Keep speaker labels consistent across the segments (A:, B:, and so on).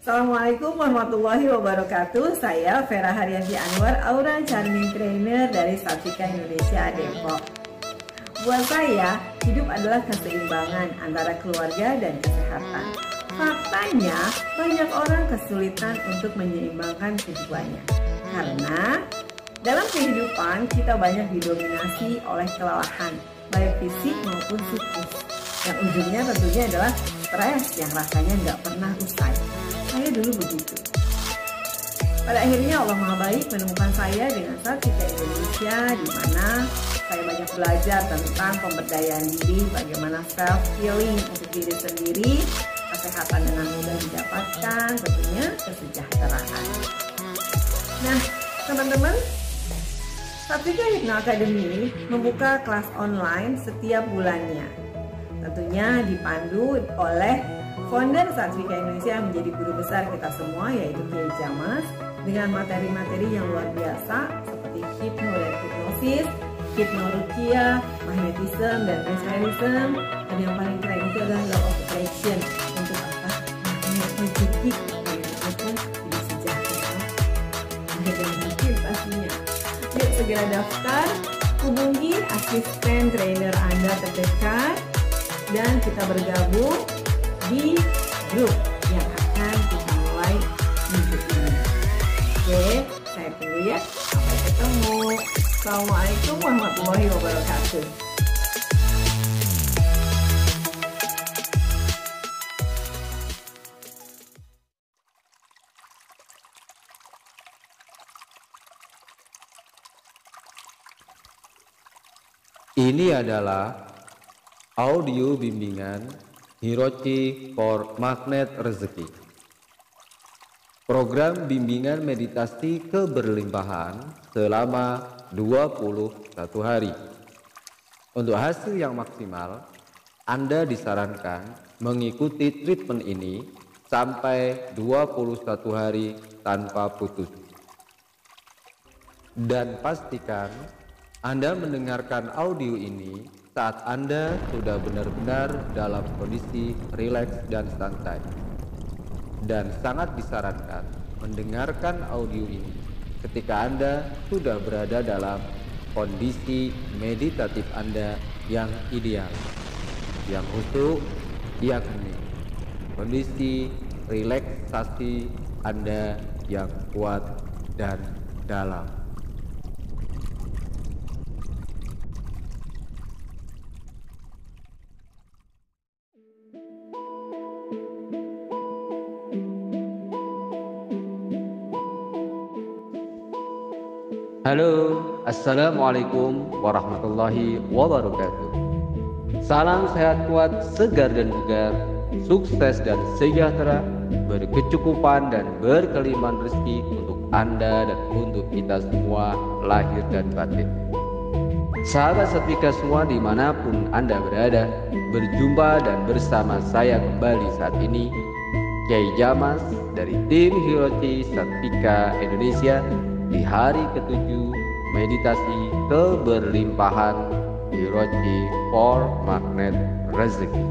A: Assalamualaikum warahmatullahi wabarakatuh. Saya Vera Haryanti Anwar, Aura Charming Trainer dari Satvika Indonesia Depok. Buat saya, hidup adalah keseimbangan antara keluarga dan kesehatan. Faktanya, banyak orang kesulitan untuk menyeimbangkan keduanya. Karena dalam kehidupan kita banyak didominasi oleh kelelahan, baik fisik maupun psikis. Yang ujungnya tentunya adalah stres yang rasanya nggak pernah usai. Saya dulu begitu. Pada akhirnya Allah Maha Baik menemukan saya dengan Satvika Indonesia, di mana saya banyak belajar tentang pemberdayaan diri, bagaimana self healing untuk diri sendiri, kesehatan dengan mudah didapatkan, tentunya kesejahteraan. Nah, teman-teman, Satvika Hypno Academy membuka kelas online setiap bulannya. Tentunya dipandu oleh founder Satvika Indonesia yang menjadi guru besar kita semua, yaitu Kiai Jamas, dengan materi-materi yang luar biasa seperti hipno dan hipnosis, hipnorukia, magnetism dan mesmerism, dan yang paling keren itu adalah law of attraction. Untuk apa? Magnet rezeki yang disebutkan hidup sejahtera dan hasil pastinya. Yuk segera daftar, hubungi asisten trainer Anda terdekat, dan kita bergabung di grup yang akan kita mulai minggu ini. Oke, saya tunggu ya. Sampai ketemu. Assalamualaikum warahmatullahi wabarakatuh.
B: Ini adalah audio bimbingan Hirochi for Magnet Rezeki. Program bimbingan meditasi keberlimpahan selama 21 hari. Untuk hasil yang maksimal, Anda disarankan mengikuti treatment ini sampai 21 hari tanpa putus. Dan pastikan Anda mendengarkan audio ini saat Anda sudah benar-benar dalam kondisi rileks dan santai. Dan sangat disarankan mendengarkan audio ini ketika Anda sudah berada dalam kondisi meditatif Anda yang ideal, yang khusyuk, yang hening, kondisi relaksasi Anda yang kuat dan dalam. Halo, assalamualaikum warahmatullahi wabarakatuh. Salam sehat kuat, segar dan bugar, sukses dan sejahtera, berkecukupan dan berkelimpahan rezeki untuk Anda dan untuk kita semua, lahir dan batin. Sahabat Satvika semua dimanapun Anda berada, berjumpa dan bersama saya kembali saat ini, Kiai Jamas dari tim Hirochi Satvika Indonesia, di hari ke-7 meditasi keberlimpahan Hirochi for Magnet Rezeki.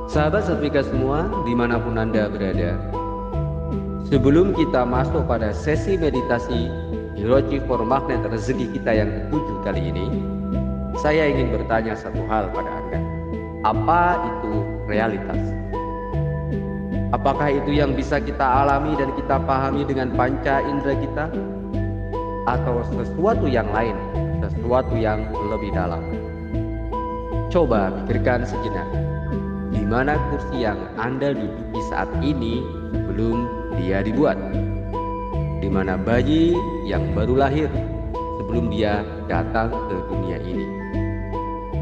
B: Sahabat Satvika semua dimanapun Anda berada, sebelum kita masuk pada sesi meditasi Hirochi for Magnet Rezeki kita yang ke-7 kali ini, saya ingin bertanya satu hal pada Anda. Apa itu realitas? Apakah itu yang bisa kita alami dan kita pahami dengan panca indera kita? Atau sesuatu yang lain, sesuatu yang lebih dalam? Coba pikirkan sejenak. Di mana kursi yang Anda duduki saat ini sebelum dia dibuat? Di mana bayi yang baru lahir sebelum dia datang ke dunia ini?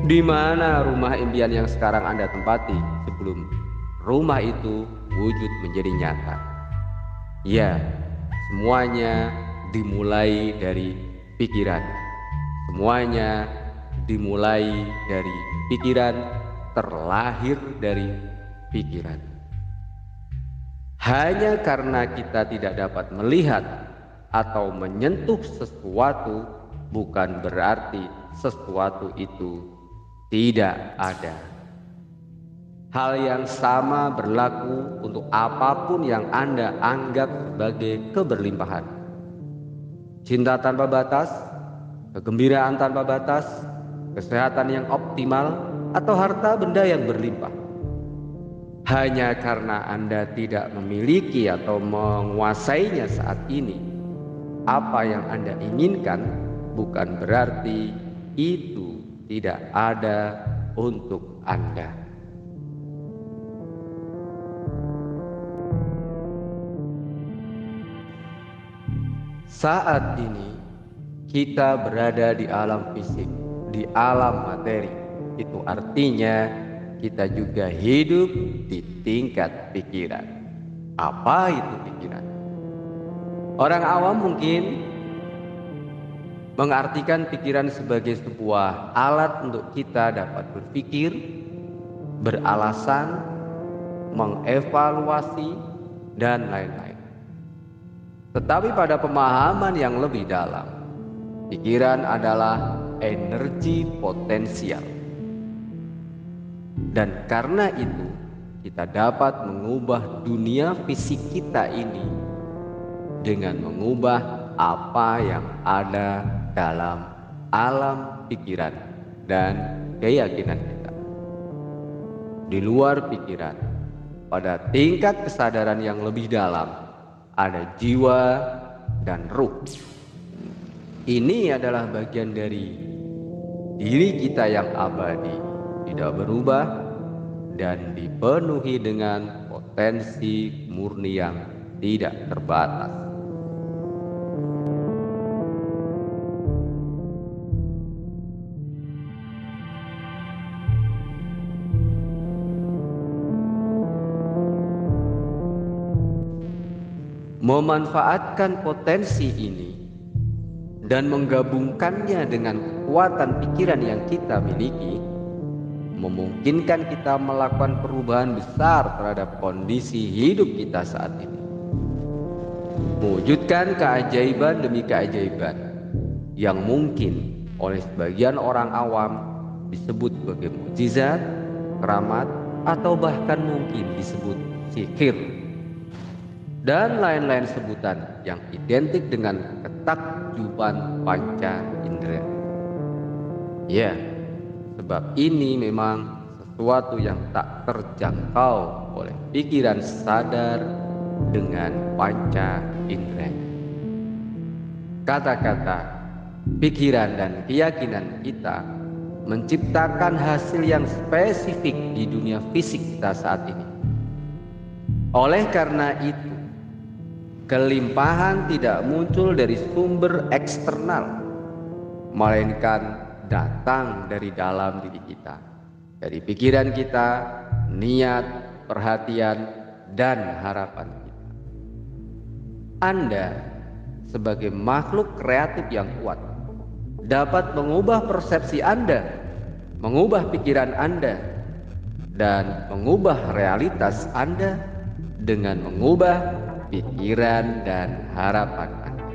B: Di mana rumah impian yang sekarang Anda tempati sebelum rumah itu wujud menjadi nyata? Ya, semuanya dimulai dari pikiran. Semuanya dimulai dari pikiran, terlahir dari pikiran. Hanya karena kita tidak dapat melihat atau menyentuh sesuatu bukan berarti sesuatu itu tidak ada. Hal yang sama berlaku untuk apapun yang Anda anggap sebagai keberlimpahan. Cinta tanpa batas, kegembiraan tanpa batas, kesehatan yang optimal, atau harta benda yang berlimpah. Hanya karena Anda tidak memiliki atau menguasainya saat ini, apa yang Anda inginkan bukan berarti itu tidak ada untuk Anda. Saat ini kita berada di alam fisik, di alam materi. Itu artinya kita juga hidup di tingkat pikiran. Apa itu pikiran? Orang awam mungkin mengartikan pikiran sebagai sebuah alat untuk kita dapat berpikir, beralasan, mengevaluasi, dan lain-lain. Tetapi pada pemahaman yang lebih dalam, pikiran adalah energi potensial. Dan karena itu, kita dapat mengubah dunia fisik kita ini dengan mengubah apa yang ada dalam alam pikiran dan keyakinan kita. Di luar pikiran, pada tingkat kesadaran yang lebih dalam, ada jiwa dan ruh. Ini adalah bagian dari diri kita yang abadi, tidak berubah, dan dipenuhi dengan potensi murni yang tidak terbatas. Memanfaatkan potensi ini dan menggabungkannya dengan kekuatan pikiran yang kita miliki memungkinkan kita melakukan perubahan besar terhadap kondisi hidup kita saat ini. Mewujudkan keajaiban demi keajaiban yang mungkin oleh sebagian orang awam disebut sebagai mukjizat, keramat, atau bahkan mungkin disebut sihir, dan lain-lain sebutan yang identik dengan ketakjuban panca indera. Ya, sebab ini memang sesuatu yang tak terjangkau oleh pikiran sadar dengan panca indera. Kata-kata, pikiran dan keyakinan kita menciptakan hasil yang spesifik di dunia fisik kita saat ini. Oleh karena itu, kelimpahan tidak muncul dari sumber eksternal, melainkan datang dari dalam diri kita, dari pikiran kita, niat, perhatian, dan harapan kita. Anda sebagai makhluk kreatif yang kuat dapat mengubah persepsi Anda, mengubah pikiran Anda, dan mengubah realitas Anda dengan mengubah pikiran dan harapan Anda.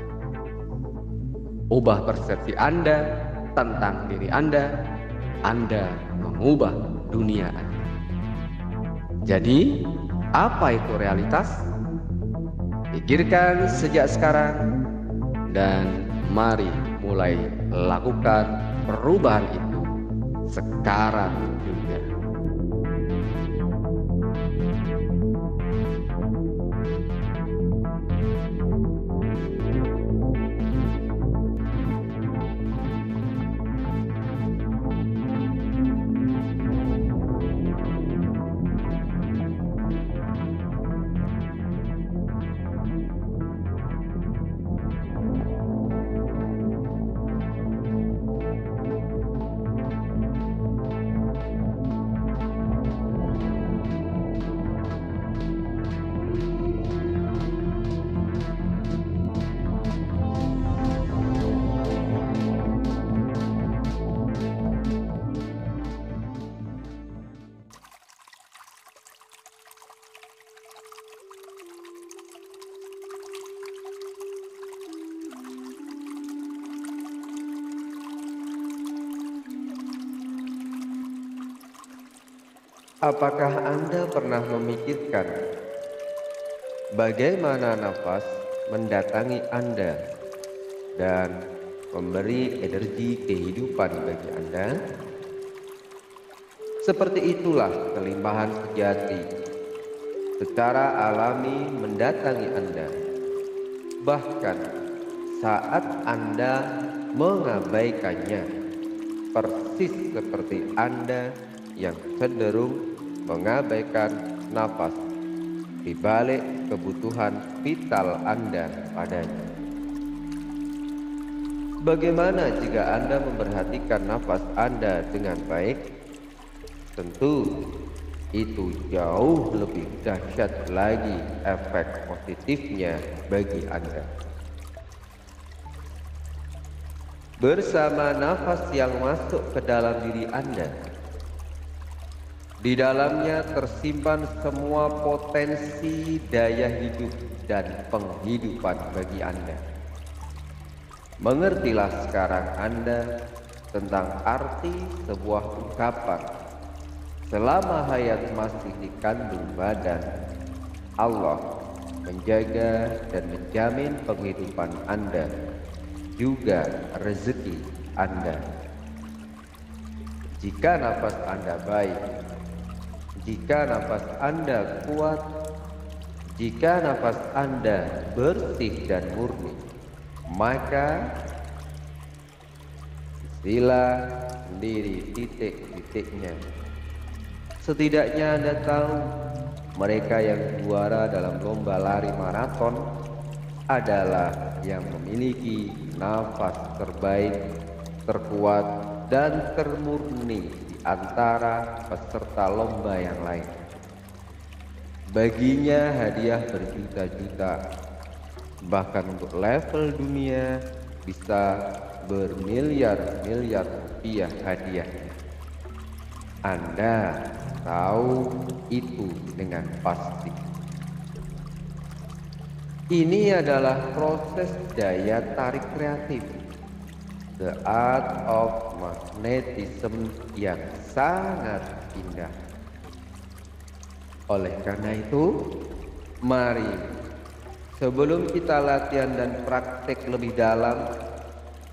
B: Ubah persepsi Anda tentang diri Anda, Anda mengubah dunia Anda. Jadi, apa itu realitas? Pikirkan sejak sekarang dan mari mulai lakukan perubahan itu sekarang juga. Apakah Anda pernah memikirkan bagaimana nafas mendatangi Anda dan memberi energi kehidupan bagi Anda? Seperti itulah kelimpahan sejati secara alami mendatangi Anda. Bahkan saat Anda mengabaikannya, persis seperti Anda yang cenderung mengabaikan nafas di balik kebutuhan vital Anda padanya. Bagaimana jika Anda memperhatikan nafas Anda dengan baik? Tentu itu jauh lebih dahsyat lagi efek positifnya bagi Anda. Bersama nafas yang masuk ke dalam diri Anda, di dalamnya tersimpan semua potensi daya hidup dan penghidupan bagi Anda. Mengertilah sekarang Anda tentang arti sebuah ungkapan. Selama hayat masih dikandung badan, Allah menjaga dan menjamin penghidupan Anda, juga rezeki Anda. Jika nafas Anda baik, jika nafas Anda kuat, jika nafas Anda bersih dan murni, maka sila sendiri titik-titiknya. Setidaknya Anda tahu, mereka yang juara dalam lomba lari maraton adalah yang memiliki nafas terbaik, terkuat, dan termurni antara peserta lomba yang lain. Baginya hadiah berjuta-juta, bahkan untuk level dunia bisa bermiliar-miliar rupiah hadiahnya. Anda tahu itu dengan pasti. Ini adalah proses daya tarik kreatif, the art of magnetism yang sangat indah. Oleh karena itu, mari sebelum kita latihan dan praktek lebih dalam,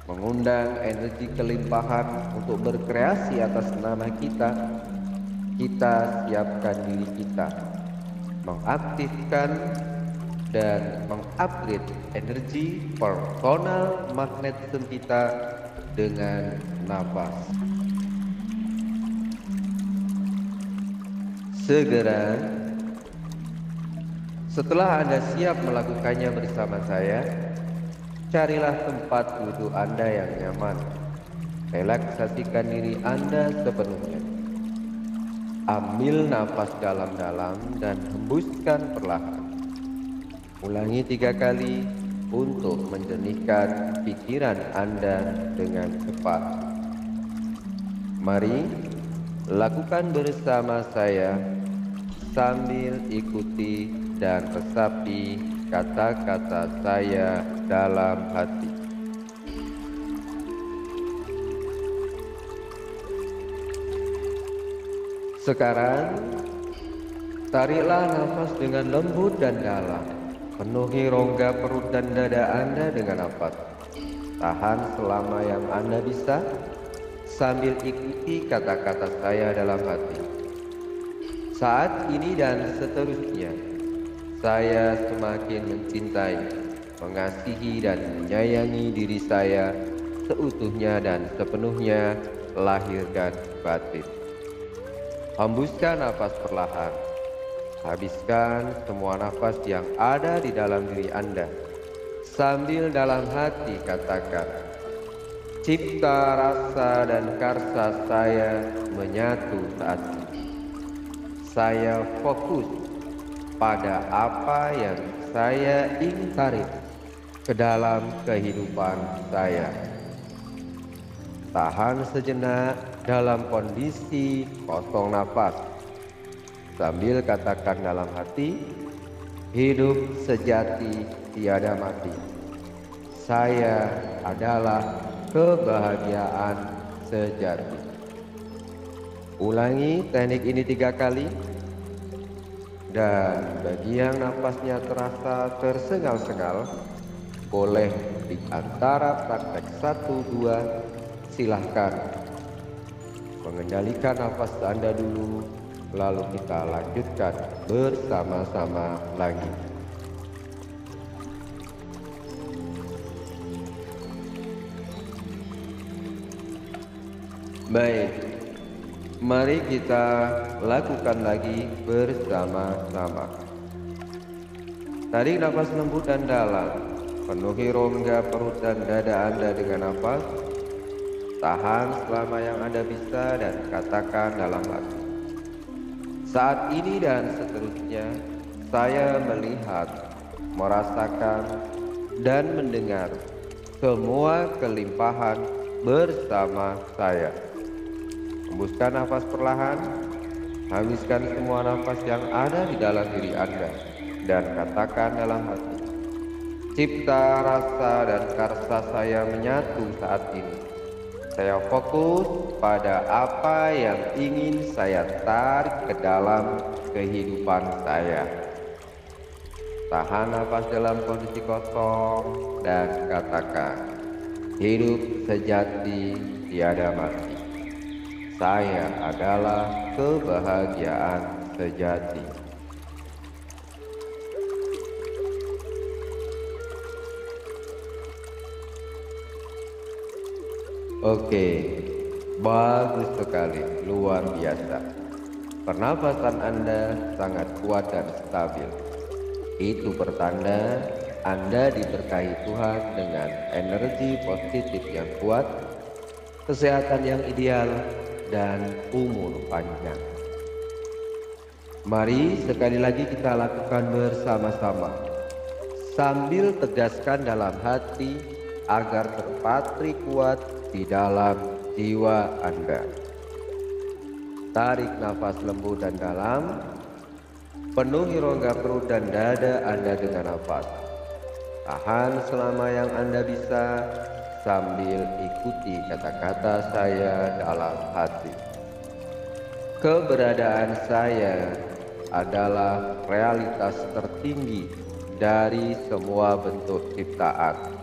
B: mengundang energi kelimpahan untuk berkreasi atas nama kita siapkan diri kita, mengaktifkan dan mengupgrade energi personal magnetisme kita dengan nafas. Segera setelah Anda siap melakukannya bersama saya, carilah tempat duduk Anda yang nyaman. Relaksasikan diri Anda sepenuhnya. Ambil nafas dalam-dalam dan hembuskan perlahan. Ulangi 3 kali untuk menjernihkan pikiran Anda dengan cepat. Mari lakukan bersama saya sambil ikuti dan resapi kata-kata saya dalam hati. Sekarang, tariklah nafas dengan lembut dan dalam. Penuhi rongga perut dan dada Anda dengan nafas. Tahan selama yang Anda bisa, sambil ikuti kata-kata saya dalam hati. Saat ini dan seterusnya, saya semakin mencintai, mengasihi dan menyayangi diri saya seutuhnya dan sepenuhnya, lahir dan batin. Hembuskan nafas perlahan. Habiskan semua nafas yang ada di dalam diri Anda. Sambil dalam hati katakan, cipta, rasa, dan karsa saya menyatu saat ini. Saya fokus pada apa yang saya ingin tarik ke dalam kehidupan saya. Tahan sejenak dalam kondisi kosong nafas, sambil katakan dalam hati, hidup sejati tiada mati. Saya adalah kebahagiaan sejati. Ulangi teknik ini 3 kali. Dan bagi yang napasnya terasa tersengal-sengal, boleh di antara praktek 1-2 silahkan mengendalikan nafas Anda dulu, lalu kita lanjutkan bersama-sama lagi. Baik, mari kita lakukan lagi bersama-sama. Tarik nafas lembut dan dalam, penuhi rongga perut dan dada Anda dengan nafas. Tahan selama yang Anda bisa dan katakan dalam hati, saat ini dan seterusnya saya melihat, merasakan, dan mendengar semua kelimpahan bersama saya. Hembuskan nafas perlahan, habiskan semua nafas yang ada di dalam diri Anda, dan katakan dalam hati, cipta, rasa, dan karsa saya menyatu saat ini. Saya fokus pada apa yang ingin saya tarik ke dalam kehidupan saya. Tahan nafas dalam kondisi kosong dan katakan, hidup sejati tiada mati. Saya adalah kebahagiaan sejati. Oke, bagus sekali, luar biasa. Pernafasan Anda sangat kuat dan stabil. Itu pertanda Anda diberkahi Tuhan dengan energi positif yang kuat, kesehatan yang ideal, dan umur panjang. Mari sekali lagi kita lakukan bersama-sama, sambil tegaskan dalam hati agar terpatri kuat di dalam jiwa Anda. Tarik nafas lembut dan dalam, penuhi rongga perut dan dada Anda dengan nafas. Tahan selama yang Anda bisa, sambil ikuti kata-kata saya dalam hati. Keberadaan saya adalah realitas tertinggi dari semua bentuk ciptaan.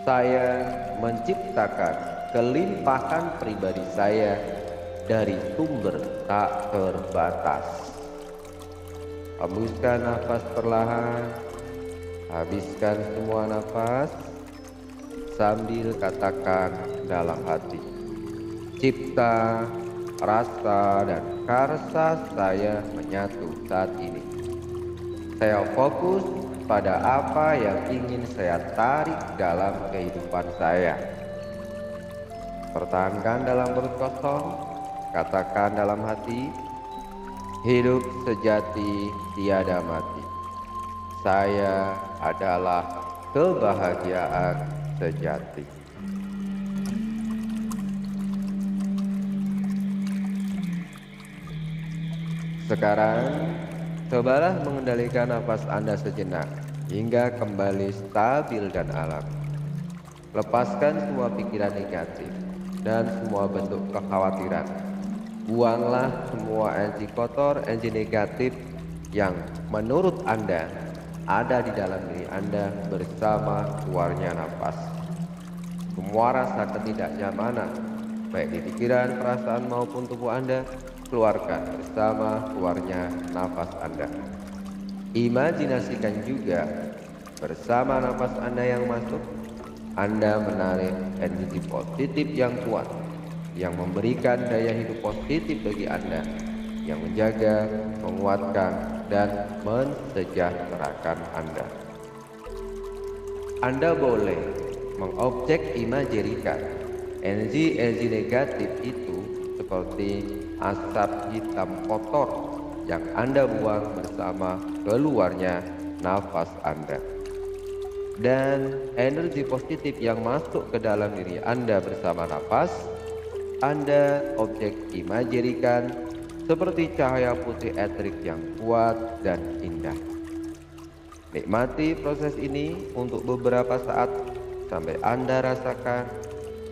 B: Saya menciptakan kelimpahan pribadi saya dari sumber tak terbatas. Hembuskan nafas perlahan, habiskan semua nafas, sambil katakan dalam hati, cipta, rasa, dan karsa saya menyatu saat ini. Saya fokus pada apa yang ingin saya tarik dalam kehidupan saya. Pertahankan dalam perut kosong, katakan dalam hati, hidup sejati tiada mati. Saya adalah kebahagiaan sejati. Sekarang cobalah mengendalikan nafas Anda sejenak hingga kembali stabil dan alam. Lepaskan semua pikiran negatif dan semua bentuk kekhawatiran. Buanglah semua energi kotor, energi negatif yang menurut Anda ada di dalam diri Anda bersama keluarnya nafas. Semua rasa ketidaknyamanan, baik di pikiran, perasaan maupun tubuh Anda, keluarkan bersama keluarnya nafas Anda. Imajinasikan juga bersama nafas Anda yang masuk, Anda menarik energi positif yang kuat, yang memberikan daya hidup positif bagi Anda, yang menjaga, menguatkan, dan mensejahterakan Anda. Anda boleh mengobjek imajerikan energi-energi negatif itu seperti asap hitam kotor yang Anda buang bersama keluarnya nafas Anda. Dan energi positif yang masuk ke dalam diri Anda bersama nafas, Anda objek imajerikan seperti cahaya putih etrik yang kuat dan indah. Nikmati proses ini untuk beberapa saat sampai Anda rasakan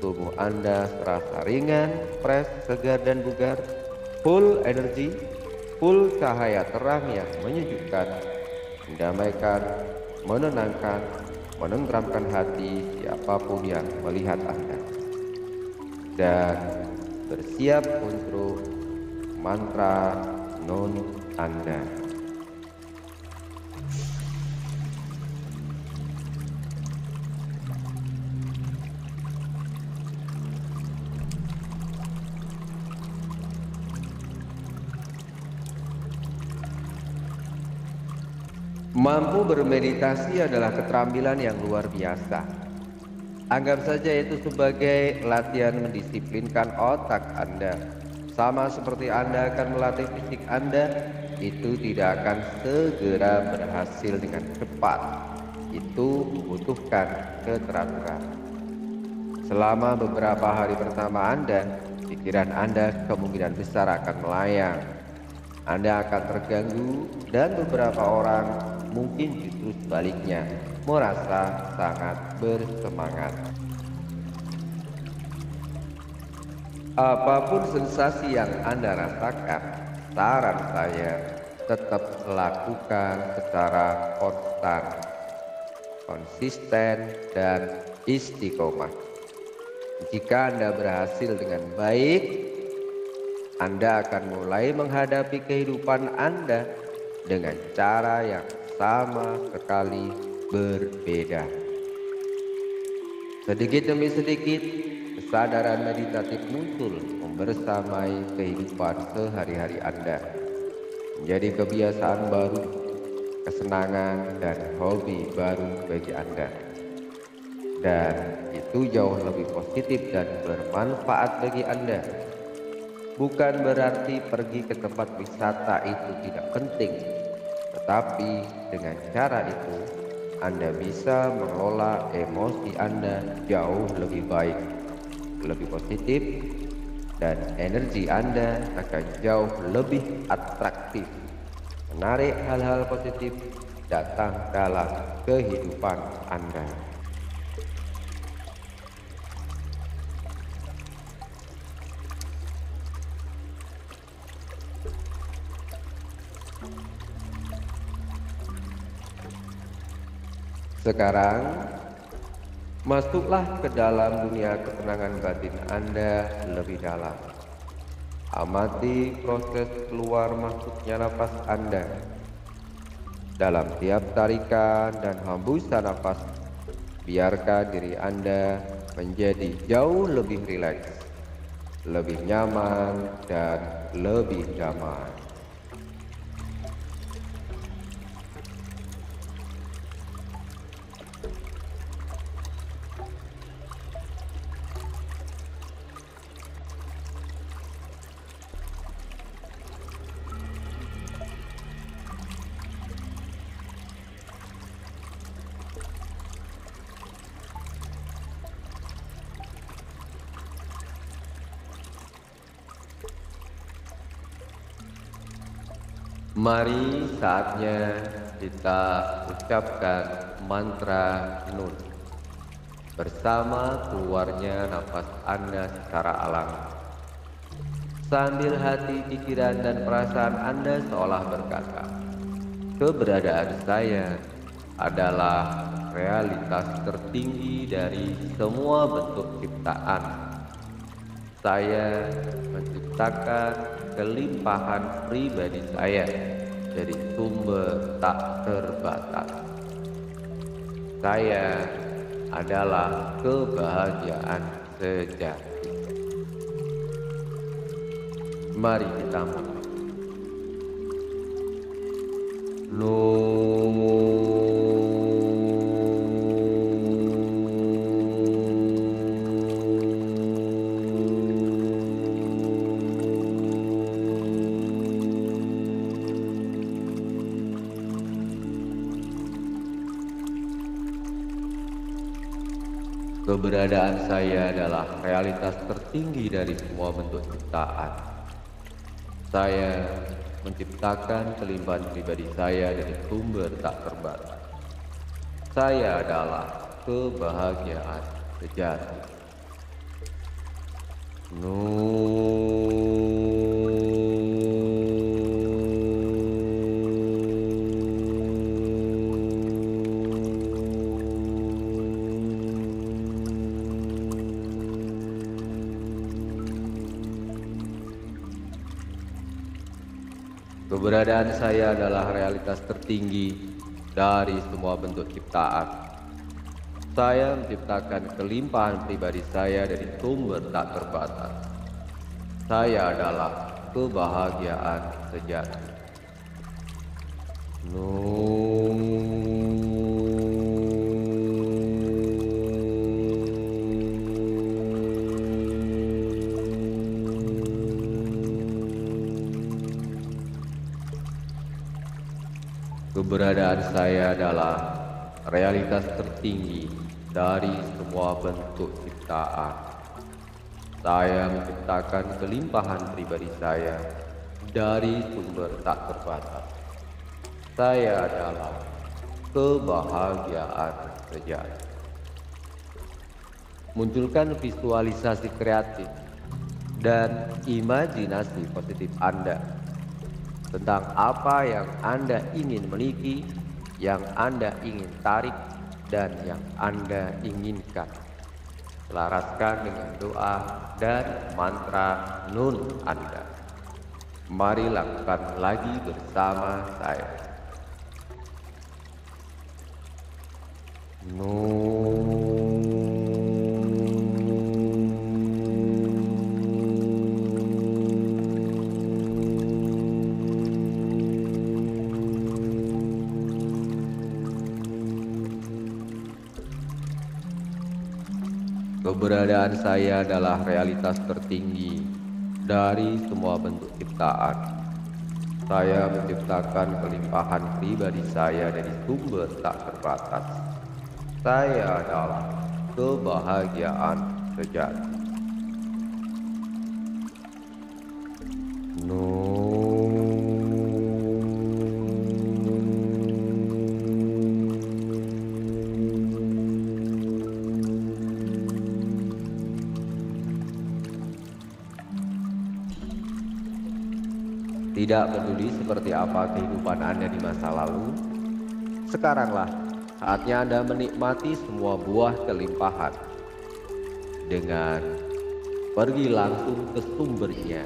B: tubuh Anda terasa ringan, fresh, segar, dan bugar. full energi, full cahaya terang yang menyejukkan, mendamaikan, menenangkan, menenteramkan hati siapapun yang melihat Anda. Dan bersiap untuk mantra non Anda. Mampu bermeditasi adalah keterampilan yang luar biasa. Anggap saja itu sebagai latihan mendisiplinkan otak Anda. Sama seperti Anda akan melatih fisik Anda, itu tidak akan segera berhasil dengan cepat. Itu membutuhkan keteraturan. Selama beberapa hari pertama Anda, pikiran Anda kemungkinan besar akan melayang. Anda akan terganggu dan beberapa orang mungkin justru sebaliknya merasa sangat bersemangat. Apapun sensasi yang Anda rasakan, saran saya tetap lakukan secara konsisten dan istiqomah. Jika Anda berhasil dengan baik, Anda akan mulai menghadapi kehidupan Anda dengan cara yang sama sekali berbeda. Sedikit demi sedikit, kesadaran meditatif muncul membersamai kehidupan sehari-hari Anda. Menjadi kebiasaan baru, kesenangan dan hobi baru bagi Anda. Dan itu jauh lebih positif dan bermanfaat bagi Anda. Bukan berarti pergi ke tempat wisata itu tidak penting, tetapi dengan cara itu Anda bisa mengelola emosi Anda jauh lebih baik, lebih positif, dan energi Anda akan jauh lebih atraktif, menarik hal-hal positif datang dalam kehidupan Anda. Sekarang, masuklah ke dalam dunia ketenangan batin Anda lebih dalam. Amati proses keluar masuknya napas Anda. Dalam tiap tarikan dan hembusan napas, biarkan diri Anda menjadi jauh lebih rileks, lebih nyaman, dan lebih damai. Mari saatnya kita ucapkan mantra Nun bersama keluarnya nafas Anda secara alami. Sambil hati, pikiran, dan perasaan Anda seolah berkata, keberadaan saya adalah realitas tertinggi dari semua bentuk ciptaan. Saya menciptakan kelimpahan pribadi saya dari sumber tak terbatas. Saya adalah kebahagiaan sejati. Mari kita mulai. Keberadaan saya adalah realitas tertinggi dari semua bentuk ciptaan. Saya menciptakan kelimpahan pribadi saya dari sumber tak terbatas. Saya adalah kebahagiaan sejati. Nun. Keberadaan saya adalah realitas tertinggi dari semua bentuk ciptaan. Saya menciptakan kelimpahan pribadi saya dari sumber tak terbatas. Saya adalah kebahagiaan sejati. Keberadaan saya adalah realitas tertinggi dari semua bentuk ciptaan. Saya menciptakan kelimpahan pribadi saya dari sumber tak terbatas. Saya adalah kebahagiaan sejati. Munculkan visualisasi kreatif dan imajinasi positif Anda tentang apa yang Anda ingin miliki, yang Anda ingin tarik, dan yang Anda inginkan. Selaraskan dengan doa dan mantra Nun Anda. Mari lakukan lagi bersama saya. Keberadaan saya adalah realitas tertinggi dari semua bentuk ciptaan. Saya menciptakan kelimpahan pribadi saya dari sumber tak terbatas. Saya adalah kebahagiaan sejati. Tidak peduli seperti apa kehidupan Anda di masa lalu, sekaranglah saatnya Anda menikmati semua buah kelimpahan dengan pergi langsung ke sumbernya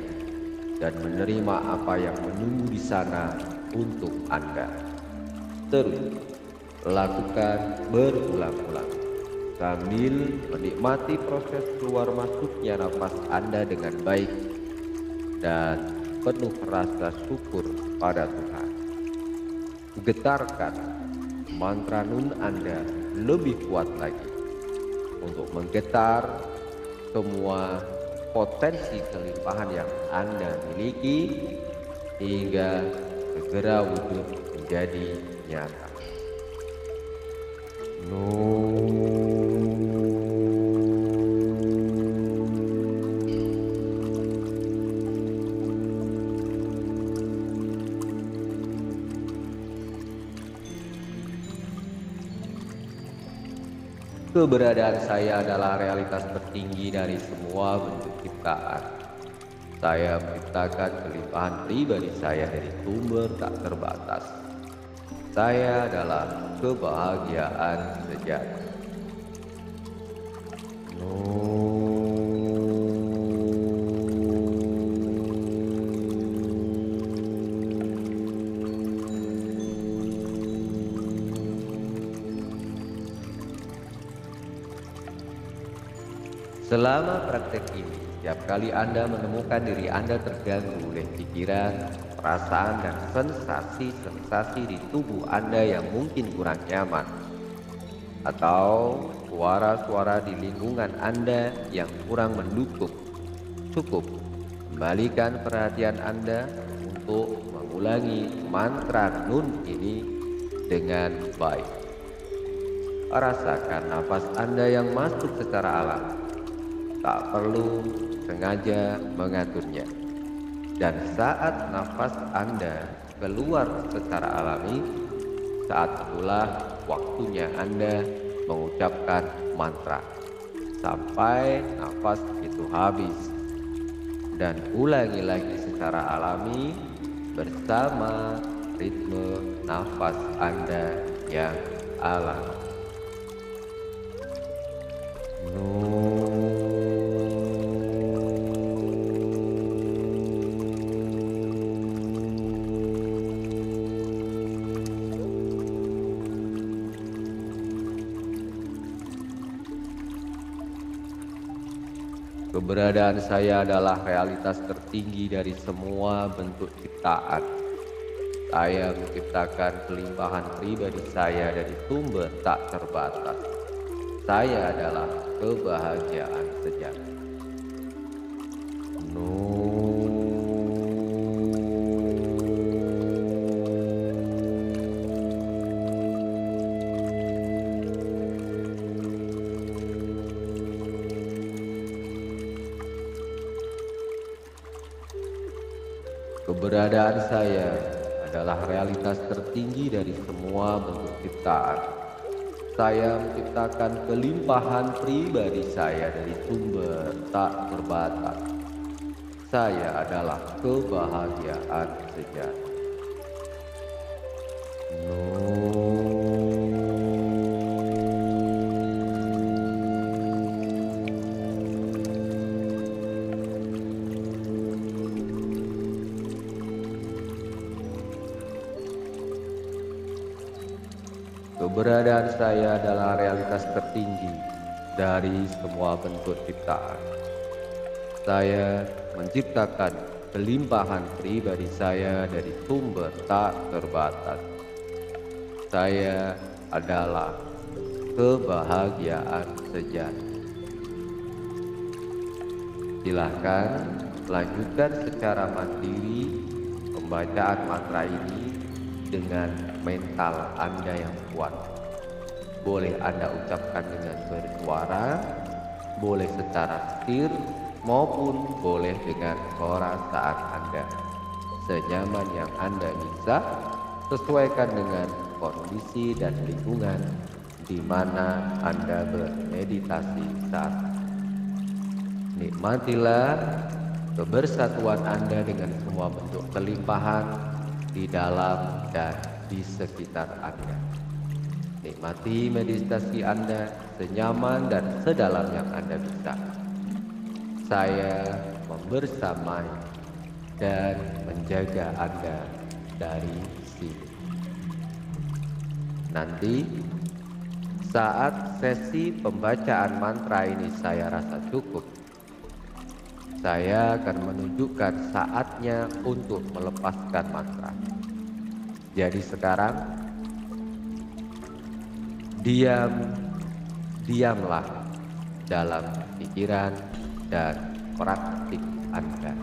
B: dan menerima apa yang menunggu di sana untuk Anda. Terus lakukan berulang-ulang sambil menikmati proses keluar masuknya nafas Anda dengan baik dan penuh rasa syukur pada Tuhan. Getarkan mantra Nun Anda lebih kuat lagi untuk menggetar semua potensi kelimpahan yang Anda miliki hingga segera wujud menjadi nyata. Keberadaan saya adalah realitas tertinggi dari semua bentuk ciptaan. Saya menciptakan kelimpahan pribadi saya dari sumber tak terbatas. Saya adalah kebahagiaan sejati. Selama praktek ini, setiap kali Anda menemukan diri Anda terganggu oleh pikiran, perasaan, dan sensasi-sensasi di tubuh Anda yang mungkin kurang nyaman, atau suara-suara di lingkungan Anda yang kurang mendukung, cukup kembalikan perhatian Anda untuk mengulangi mantra Nun ini dengan baik. Rasakan nafas Anda yang masuk secara alami. Tak perlu sengaja mengaturnya. Dan saat nafas Anda keluar secara alami, saat itulah waktunya Anda mengucapkan mantra sampai nafas itu habis. Dan ulangi lagi secara alami bersama ritme nafas Anda yang alami. Keberadaan saya adalah realitas tertinggi dari semua bentuk ciptaan. Saya menciptakan kelimpahan pribadi saya dari sumber tak terbatas. Saya adalah kebahagiaan sejati. Keberadaan saya adalah realitas tertinggi dari semua bentuk ciptaan. Saya menciptakan kelimpahan pribadi saya dari sumber tak terbatas. Saya adalah kebahagiaan sejati. Keberadaan saya adalah realitas tertinggi dari semua bentuk ciptaan. Saya menciptakan kelimpahan pribadi saya dari sumber tak terbatas. Saya adalah kebahagiaan sejati. Silahkan lanjutkan secara mandiri pembacaan mantra ini dengan mental Anda yang kuat. Boleh Anda ucapkan dengan bersuara, boleh secara setir, maupun boleh dengan perasaan Anda. Senyaman yang Anda bisa, sesuaikan dengan kondisi dan lingkungan di mana Anda bermeditasi saat ini. Nikmatilah kebersatuan Anda dengan semua bentuk kelimpahan di dalam dan di sekitar Anda. Nikmati meditasi Anda senyaman dan sedalam yang Anda bisa. Saya membersamai dan menjaga Anda dari sini. Nanti saat sesi pembacaan mantra ini saya rasa cukup, saya akan menunjukkan saatnya untuk melepaskan mantra. Jadi sekarang diamlah dalam pikiran dan praktik Anda.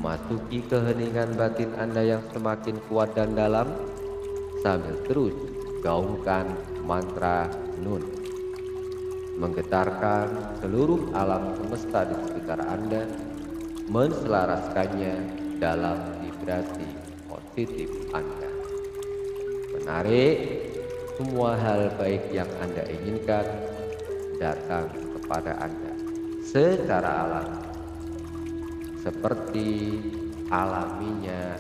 B: Masuki keheningan batin Anda yang semakin kuat dan dalam sambil terus gaungkan mantra Nun, menggetarkan seluruh alam semesta di sekitar Anda, menselaraskannya dalam vibrasi positif Anda. Menarik semua hal baik yang Anda inginkan datang kepada Anda secara alami, seperti alaminya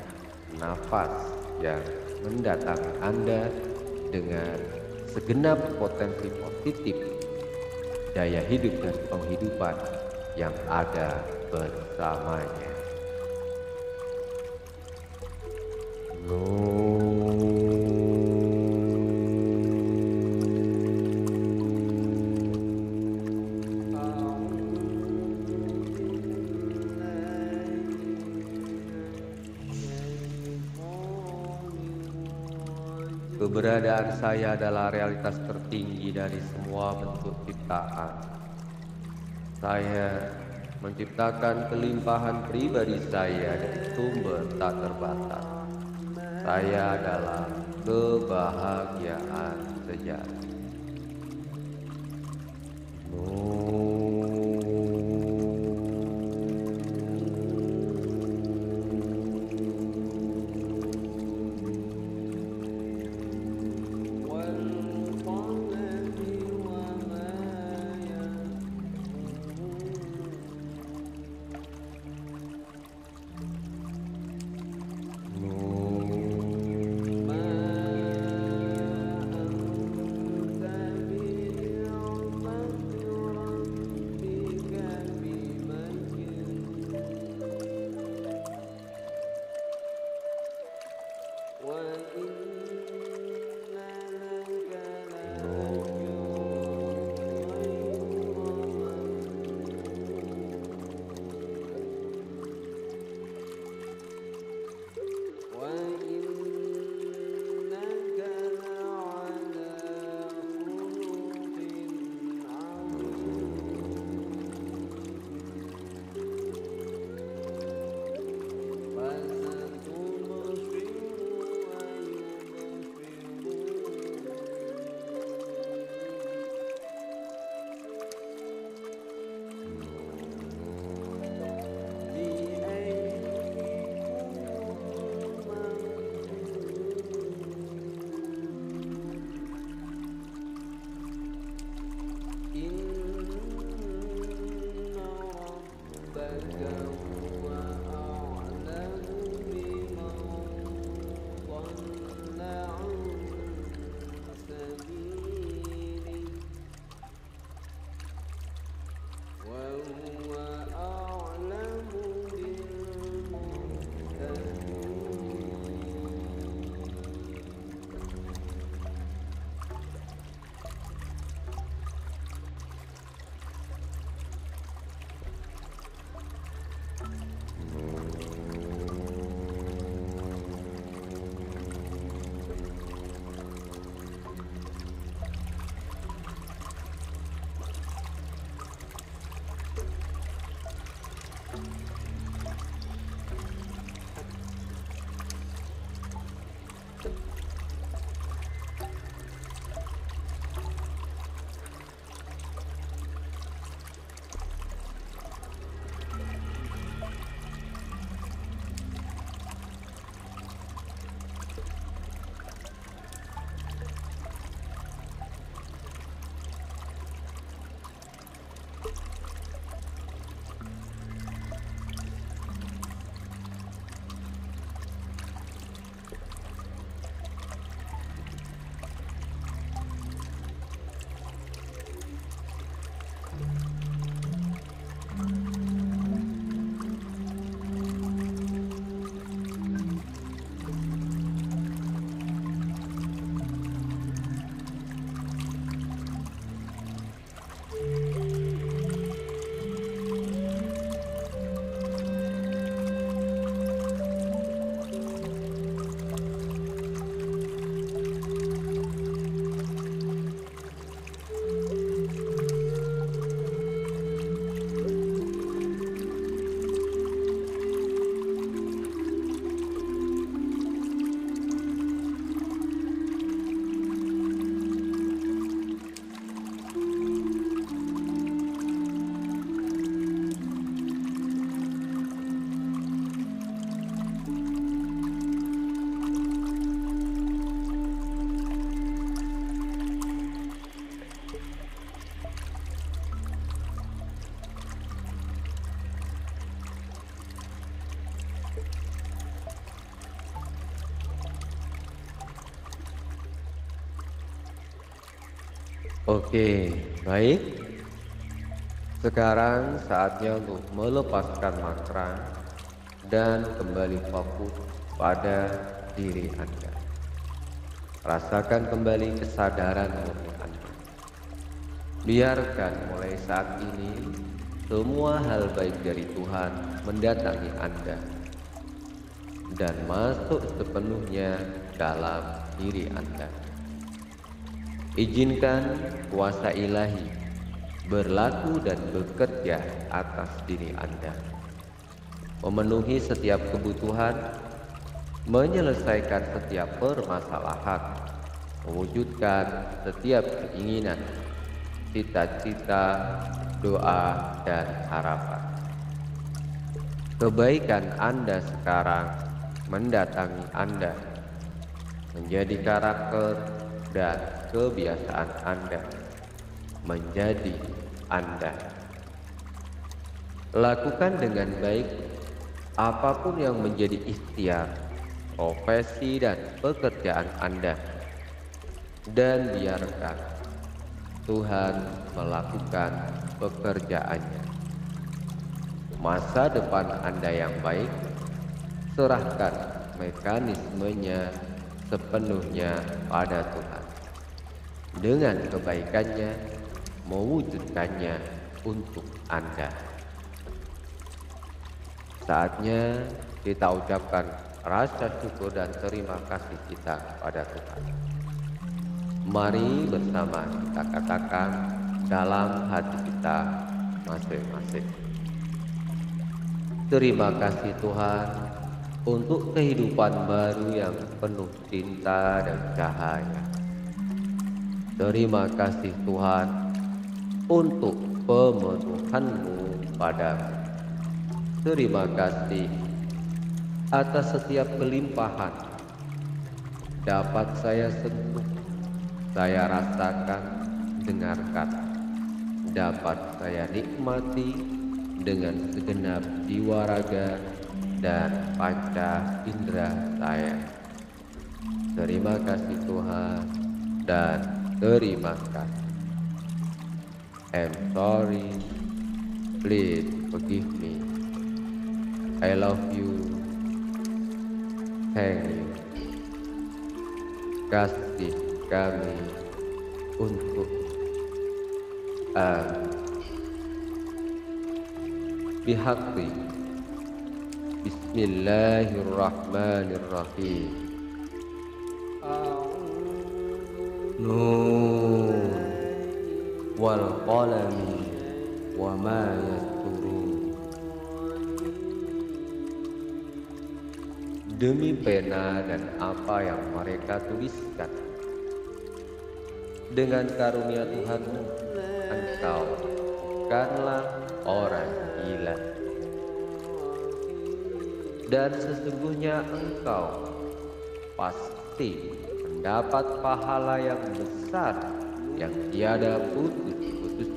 B: nafas yang mendatangi Anda dengan segenap potensi positif daya hidup dan penghidupan yang ada bersamanya. Keberadaan saya adalah realitas tertinggi dari semua bentuk ciptaan. Saya menciptakan kelimpahan pribadi saya dari sumber tak terbatas. Saya adalah kebahagiaan sejati. Oke, baik. Sekarang saatnya untuk melepaskan mantra dan kembali fokus pada diri Anda. Rasakan kembali kesadaran murni Anda. Biarkan mulai saat ini semua hal baik dari Tuhan mendatangi Anda dan masuk sepenuhnya dalam diri Anda. Izinkan kuasa ilahi berlaku dan bekerja atas diri Anda, memenuhi setiap kebutuhan, menyelesaikan setiap permasalahan, mewujudkan setiap keinginan, cita-cita, doa, dan harapan. Kebaikan Anda sekarang mendatangi Anda, menjadi karakter dan kebiasaan Anda, menjadi Anda. Lakukan dengan baik apapun yang menjadi ikhtiar, profesi dan pekerjaan Anda, dan biarkan Tuhan melakukan pekerjaannya. Masa depan Anda yang baik, serahkan mekanismenya sepenuhnya pada Tuhan. Dengan kebaikannya, mewujudkannya untuk Anda. Saatnya kita ucapkan rasa syukur dan terima kasih kita pada Tuhan. Mari bersama kita katakan dalam hati kita masing-masing. Terima kasih Tuhan untuk kehidupan baru yang penuh cinta dan cahaya. Terima kasih Tuhan untuk pemenuhan-Mu padamu. Terima kasih atas setiap kelimpahan dapat saya sentuh, saya rasakan, dengarkan, dapat saya nikmati dengan segenap jiwa raga dan panca indera saya. Terima kasih Tuhan dan terima kasih. I'm sorry, please forgive me. I love you. Thank you. Kasih kami untuk bihaqi Bismillahirrahmanirrahim. Nun wal qalami wa ma yasturun. Demi pena dan apa yang mereka tuliskan, dengan karunia Tuhanmu, Engkau bukanlah orang gila, dan sesungguhnya Engkau pasti mendapat pahala yang besar yang tiada putus-putus,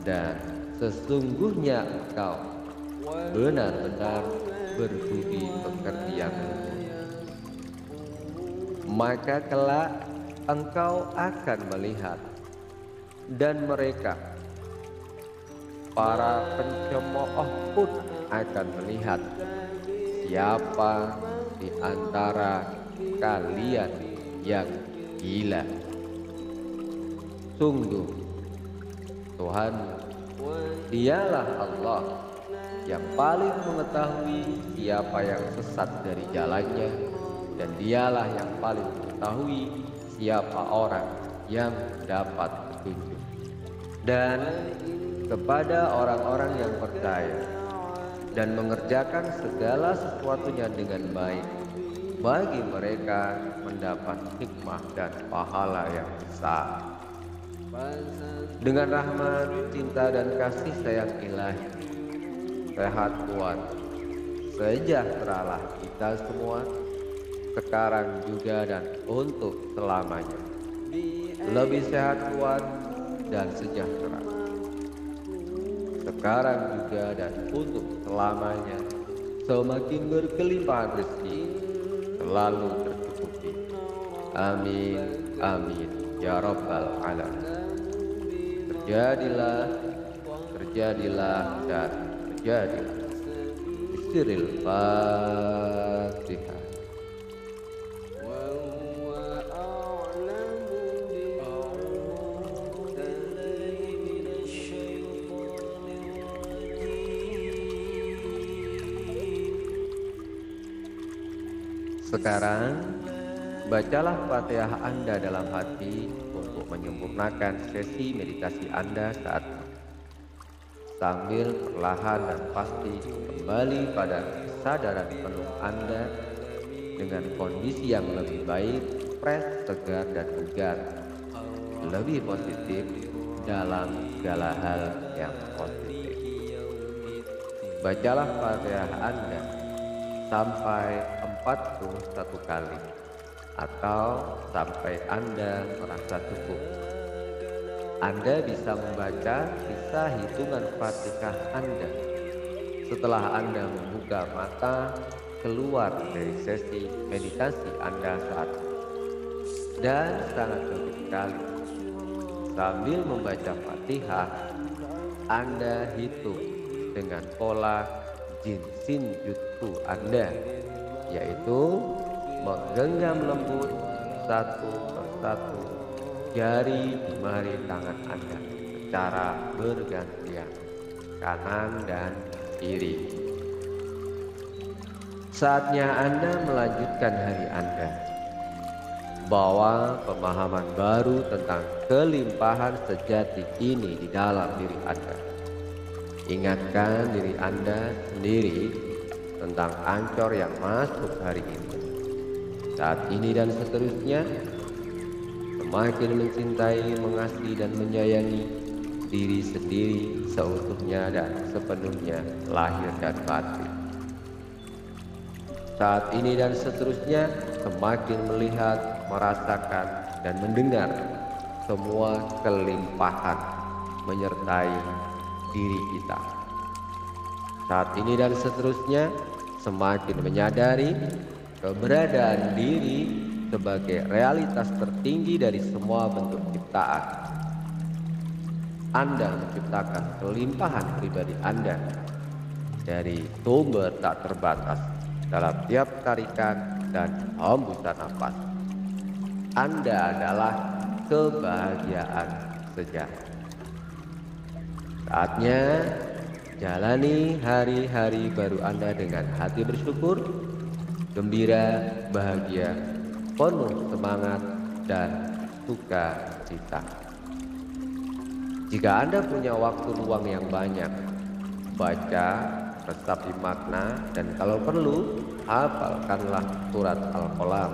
B: dan sesungguhnya Engkau benar-benar berbudi pekerti yang luhur. Maka kelak Engkau akan melihat, dan mereka para pencemooh pun akan melihat siapa di antara kalian yang gila. Sungguh Tuhan, Dialah Allah yang paling mengetahui siapa yang sesat dari jalannya, dan Dialah yang paling mengetahui siapa orang yang dapat petunjuk. Dan kepada orang-orang yang percaya dan mengerjakan segala sesuatunya dengan baik, bagi mereka mendapat hikmah dan pahala yang besar. Dengan rahmat, cinta dan kasih sayang ilahi, sehat kuat, sejahteralah kita semua, sekarang juga dan untuk selamanya. Lebih sehat kuat dan sejahtera, sekarang juga dan untuk selamanya. Semakin berkelimpahan rezeki, selalu tercukupi. Amin, amin, ya Rabbal Alamin. Terjadilah, dan terjadilah. Bismillahirrahmanirrahim. Fatihah. Sekarang, bacalah Fatihah Anda dalam hati untuk menyempurnakan sesi meditasi Anda saat ini. Sambil perlahan dan pasti kembali pada kesadaran penuh Anda dengan kondisi yang lebih baik, fresh, segar, dan bugar, lebih positif dalam segala hal yang positif. Bacalah Fatihah Anda sampai 41 kali atau sampai Anda merasa cukup. Anda bisa membaca sisa hitungan Fatihah Anda setelah Anda membuka mata keluar dari sesi meditasi Anda saat ini. Dan sangat penting sekali, sambil membaca Fatihah, Anda hitung dengan pola Jinshin Jutsu Anda, yaitu menggenggam lembut satu persatu jari jemari tangan Anda secara bergantian, kanan dan kiri. Saatnya Anda melanjutkan hari Anda. Bawa pemahaman baru tentang kelimpahan sejati ini di dalam diri Anda. Ingatkan diri Anda sendiri tentang ancor yang masuk hari ini, saat ini dan seterusnya. Semakin mencintai, mengasihi, dan menyayangi diri sendiri seutuhnya dan sepenuhnya, lahir dan batin. Saat ini dan seterusnya, semakin melihat, merasakan, dan mendengar semua kelimpahan menyertai diri kita. Saat ini dan seterusnya, semakin menyadari keberadaan diri sebagai realitas tertinggi dari semua bentuk ciptaan. Anda menciptakan kelimpahan pribadi Anda dari sumber tak terbatas dalam tiap tarikan dan hembusan nafas. Anda adalah kebahagiaan sejati. Saatnya jalani hari-hari baru Anda dengan hati bersyukur, gembira, bahagia, penuh semangat, dan sukacita. Jika Anda punya waktu luang yang banyak, baca, resapi makna, dan kalau perlu, hafalkanlah surat Al-Qalam.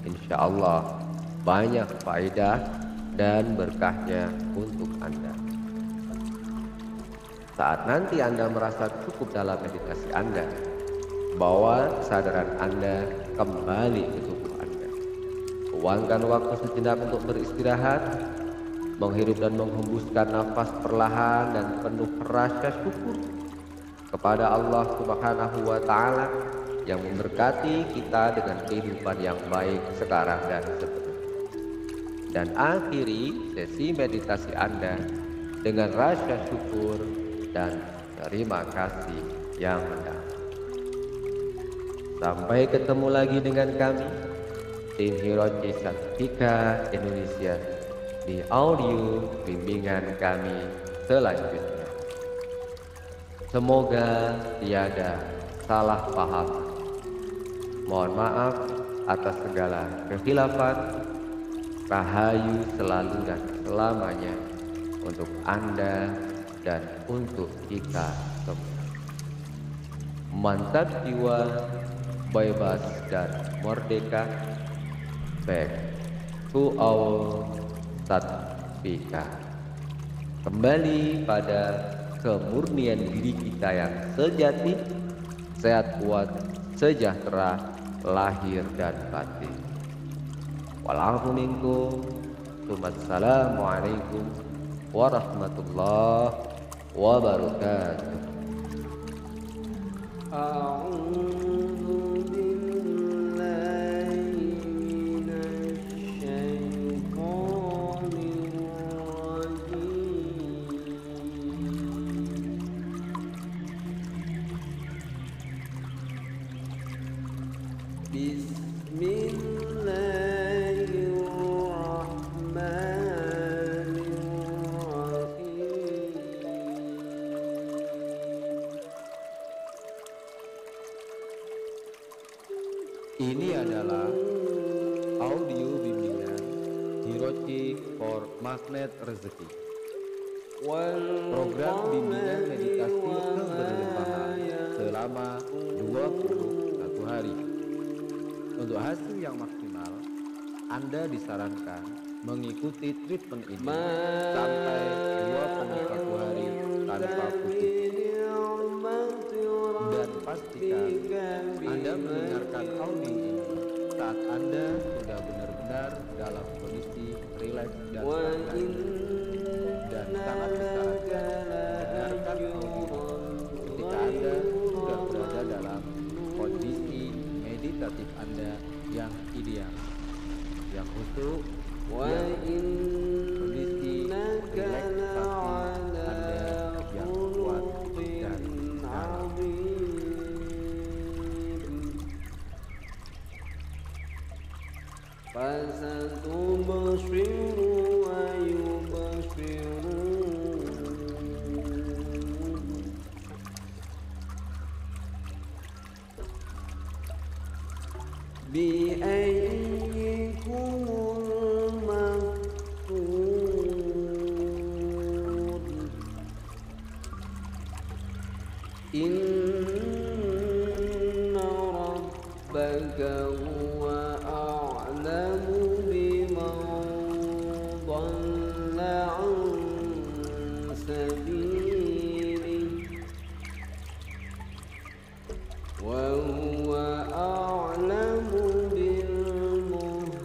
B: Insya Allah, banyak faedah dan berkahnya untuk Anda. Saat nanti Anda merasa cukup dalam meditasi Anda, bawa kesadaran Anda kembali ke tubuh Anda. Luangkan waktu sejenak untuk beristirahat, menghirup dan menghembuskan nafas perlahan dan penuh rasa syukur kepada Allah Subhanahu wa Ta'ala yang memberkati kita dengan kehidupan yang baik sekarang dan seterusnya. Dan akhiri sesi meditasi Anda dengan rasa syukur dan terima kasih yang mendalam. Sampai ketemu lagi dengan kami, tim Hiroji Satifika Indonesia, di audio bimbingan kami selanjutnya. Semoga tiada salah paham. Mohon maaf atas segala kehilafan. Rahayu selalu dan selamanya untuk Anda dan untuk kita semua. Mantap jiwa, bebas dan merdeka. Back to our Satifika. Kembali pada kemurnian diri kita yang sejati, sehat, kuat, sejahtera, lahir dan batin. Walafu minkum. Wassalamualaikum warahmatullahi wabarakatuh. Ini adalah audio bimbingan Hirochi for Magnet Rezeki. Program bimbingan meditasi keberlimpahan selama 21 hari. Untuk hasil yang maksimal, Anda disarankan mengikuti treatment ini sampai 21 hari tanpa putus. Dan pastikan Anda mendengarkan audio ini saat Anda sudah benar-benar dalam kondisi rileks dan santai. Dan sangat disarankan mendengarkan audio ketika Anda sudah berada dalam kondisi meditatif Anda yang ideal, yang khusyuk, yang kondisi relaksasi Anda yang kuat dan dalam.
C: فستبصر ويبصرون بأيكم المفتون إن ربك هو أعلم بمن ضل عن سبيله وهو أعلم بالمهتدين